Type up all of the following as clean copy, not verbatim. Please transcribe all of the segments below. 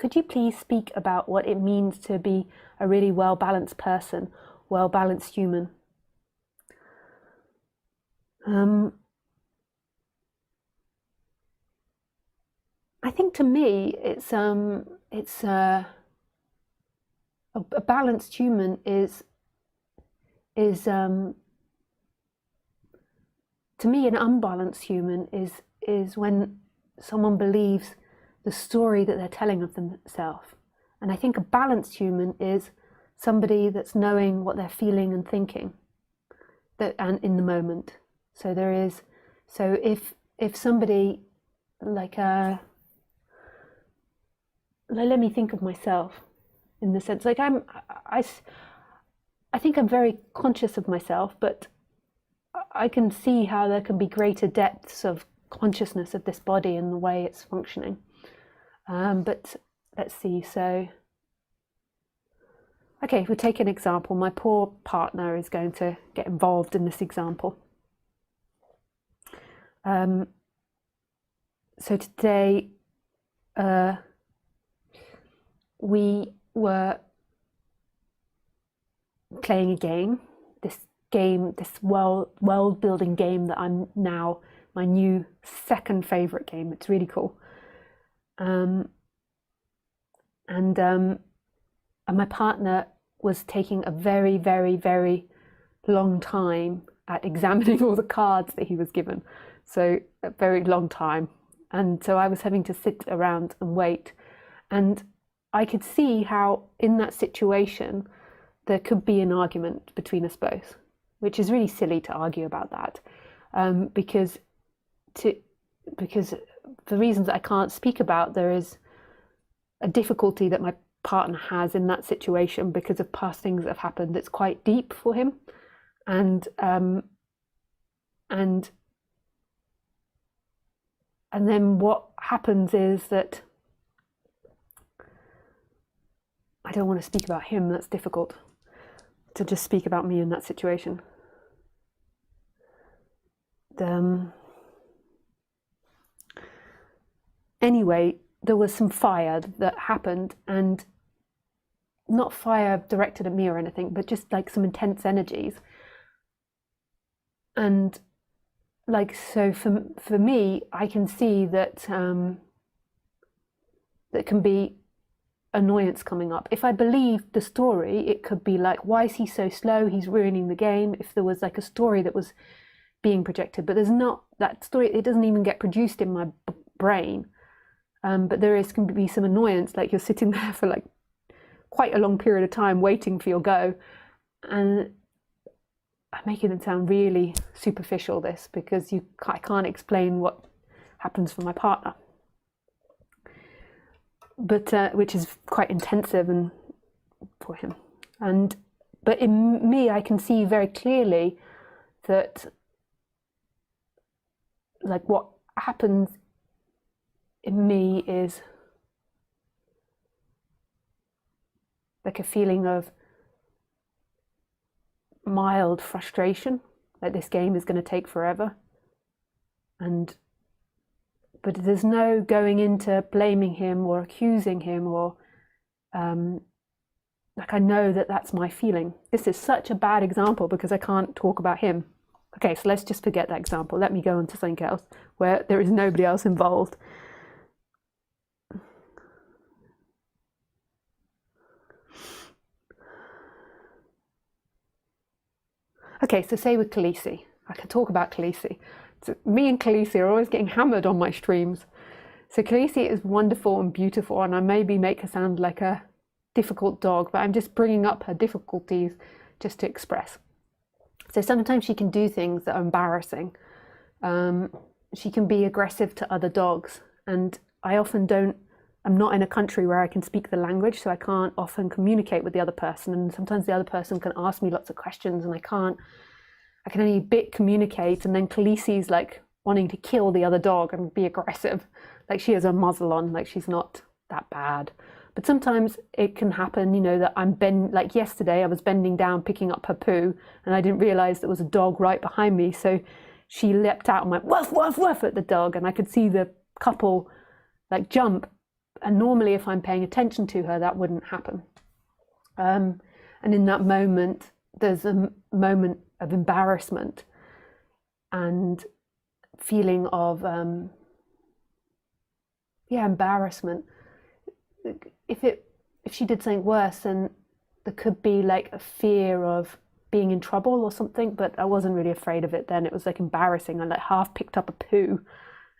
could you please speak about what it means to be a really well-balanced person, well-balanced human? I think to me, it's a balanced human is to me, an unbalanced human is when someone believes the story that they're telling of themselves. And I think a balanced human is somebody that's knowing what they're feeling and thinking, and in the moment. So if somebody like let me think of myself in the sense, like I think I'm very conscious of myself, but I can see how there can be greater depths of consciousness of this body and the way it's functioning. But let's see, so, okay, we'll take an example. My poor partner is going to get involved in this example. So today, we were playing a game, this world building game that I'm now, my new second favorite game. It's really cool. And my partner was taking a very, very, very long time at examining all the cards that he was given. So a very long time. And so I was having to sit around and wait. And I could see how in that situation, there could be an argument between us both, which is really silly to argue about that, because for reasons I can't speak about, there is a difficulty that my partner has in that situation because of past things that have happened. It's quite deep for him, and then what happens is that I don't want to speak about him. That's difficult. To just speak about me in that situation. Anyway, there was some fire that happened, and not fire directed at me or anything, but just like some intense energies. And like, so for me, I can see that that can be annoyance coming up. If I believe the story, it could be like, why is he so slow? He's ruining the game. If there was like a story that was being projected, but there's not that story, it doesn't even get produced in my brain. But there can be some annoyance, like you're sitting there for like quite a long period of time waiting for your go. And I'm making it sound really superficial, this, because I can't explain what happens for my partner. But which is quite intensive and for him, but in me, I can see very clearly that like what happens in me is like a feeling of mild frustration, like this game is going to take forever, but there's no going into blaming him or accusing him or like I know that that's my feeling. This is such a bad example because I can't talk about him. Okay, so let's just forget that example. Let me go on to something else where there is nobody else involved. Okay, so say with Khaleesi. I can talk about Khaleesi. So me and Khaleesi are always getting hammered on my streams. So Khaleesi is wonderful and beautiful, and I maybe make her sound like a difficult dog, but I'm just bringing up her difficulties just to express. So sometimes she can do things that are embarrassing. She can be aggressive to other dogs, and I'm not in a country where I can speak the language, so I can't often communicate with the other person, and sometimes the other person can ask me lots of questions and I can only a bit communicate, and then Khaleesi's like wanting to kill the other dog and be aggressive, like she has a muzzle on, like she's not that bad. But sometimes it can happen, you know, that like yesterday I was bending down picking up her poo and I didn't realize there was a dog right behind me, so she leapt out and went woof woof woof at the dog, and I could see the couple like jump, And normally if I'm paying attention to her, that wouldn't happen. And in that moment, there's a moment of embarrassment and feeling of embarrassment. If she did something worse, then there could be like a fear of being in trouble or something, but I wasn't really afraid of it then. It was like embarrassing. I like half picked up a poo,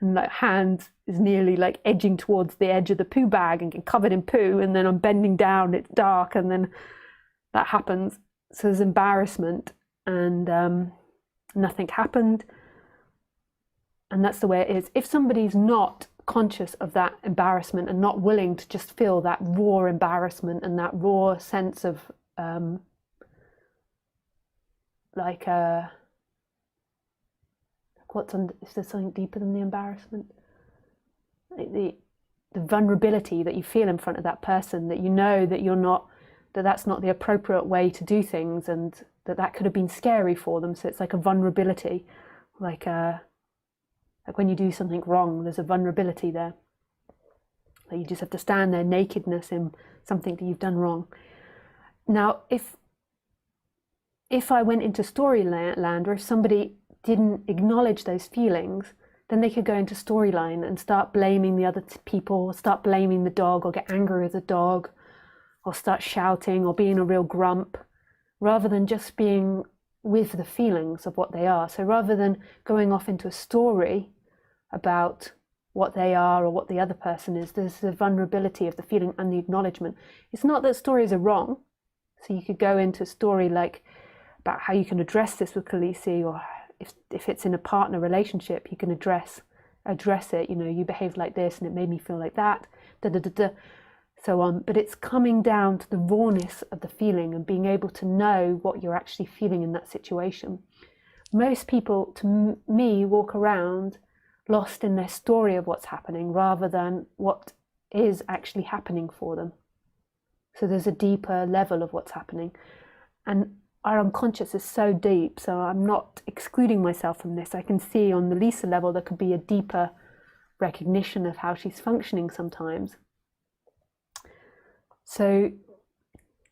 and like hand is nearly like edging towards the edge of the poo bag and get covered in poo, and then I'm bending down, it's dark, and then that happens. So there's embarrassment, and nothing happened. And that's the way it is. If somebody's not conscious of that embarrassment and not willing to just feel that raw embarrassment and that raw sense of if there's something deeper than the embarrassment, the vulnerability that you feel in front of that person, that you know that you're not, that's not the appropriate way to do things, and that could have been scary for them. So it's like a vulnerability, like when you do something wrong, there's a vulnerability there. Like you just have to stand there, nakedness in something that you've done wrong. Now, if I went into storyland, or if somebody didn't acknowledge those feelings, then they could go into storyline and start blaming the other people, or start blaming the dog, or get angry with the dog, or start shouting, or being a real grump, rather than just being with the feelings of what they are. So rather than going off into a story about what they are or what the other person is, there's the vulnerability of the feeling and the acknowledgement. It's not that stories are wrong. So you could go into a story like about how you can address this with Khaleesi, or if it's in a partner relationship, you can address it. You know, you behaved like this and it made me feel like that, so on. But it's coming down to the rawness of the feeling and being able to know what you're actually feeling in that situation. Most people, to me, walk around lost in their story of what's happening rather than what is actually happening for them. So there's a deeper level of what's happening. And our unconscious is so deep, so I'm not excluding myself from this. I can see on the Lisa level there could be a deeper recognition of how she's functioning sometimes. So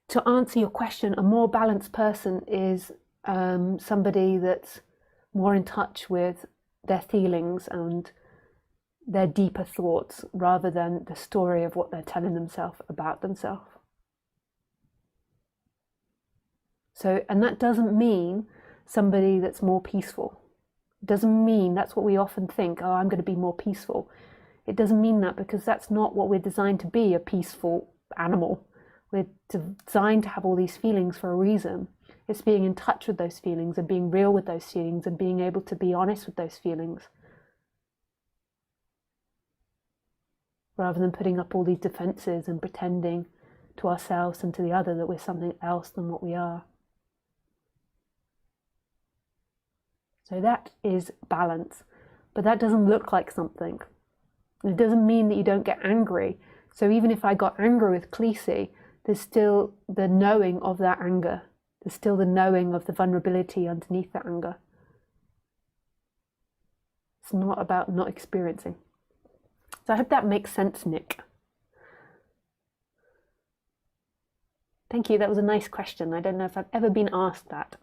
to answer your question, a more balanced person is somebody that's more in touch with their feelings and their deeper thoughts rather than the story of what they're telling themselves about themselves. So, and that doesn't mean somebody that's more peaceful. It doesn't mean, that's what we often think, oh, I'm going to be more peaceful. It doesn't mean that, because that's not what we're designed to be, a peaceful animal. We're designed to have all these feelings for a reason. It's being in touch with those feelings and being real with those feelings and being able to be honest with those feelings, rather than putting up all these defenses and pretending to ourselves and to the other that we're something else than what we are. So that is balance, but that doesn't look like something. It doesn't mean that you don't get angry. So even if I got angry with Khaleesi, there's still the knowing of that anger. There's still the knowing of the vulnerability underneath that anger. It's not about not experiencing. So I hope that makes sense, Nick. Thank you, that was a nice question. I don't know if I've ever been asked that.